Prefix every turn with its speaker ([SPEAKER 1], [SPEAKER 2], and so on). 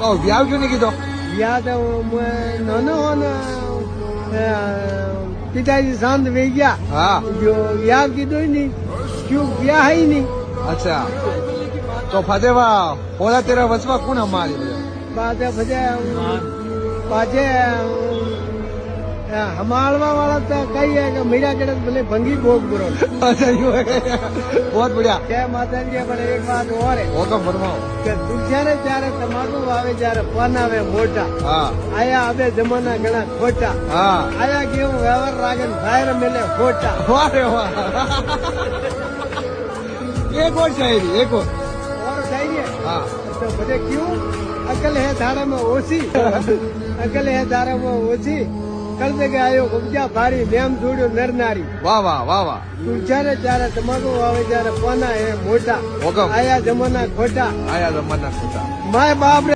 [SPEAKER 1] કહો વ્યાવ ક્यों नहीं કીધો?
[SPEAKER 2] યાદ નાનો ને પિતાજી શાંત વે ગયા.
[SPEAKER 1] હા
[SPEAKER 2] જો યાદ કીધું નહીં ક્यों વ્યા હૈ નહીં.
[SPEAKER 1] અચ્છા તો ફતેવા હોલા તેરા વચમાં કોણ અમારી
[SPEAKER 2] પાછે हमालवा वाला तो कही है कि मेरा कड़े भले भंगी भोग बुरो.
[SPEAKER 1] अच्छा यूं है बहुत बढ़िया.
[SPEAKER 2] जय माता जी. पर एक बात और है
[SPEAKER 1] वो तो फरमाओ
[SPEAKER 2] કે જ્યારે ત્યારે તમાકુ વાવે જ્યારે પન આવે મોટા.
[SPEAKER 1] હા
[SPEAKER 2] આયા હવે જમાના ઘણા ખોટા.
[SPEAKER 1] હા
[SPEAKER 2] આયા કેવું વ્યવહાર રાગે ફાયર મેલે ખોટા.
[SPEAKER 1] વાહ રે વાહ. एक और शायरी एक और.
[SPEAKER 2] और चाहिए
[SPEAKER 1] हाँ
[SPEAKER 2] तो मुझे क्यों अकल है धारा में ओછી. अकल है धारा में ओછી. कल जगह आयो उपजा भारी नेम जोड़ो नर नारी.
[SPEAKER 1] वाह वाह वाह वाह.
[SPEAKER 2] તું જ્યારે ત્યારે તમાકુ વાવે જ્યારે પના હે મોટા.
[SPEAKER 1] હુકમ.
[SPEAKER 2] આયા જમાના ખોટા.
[SPEAKER 1] आया जमाना खोटा.
[SPEAKER 2] માય બાપ રે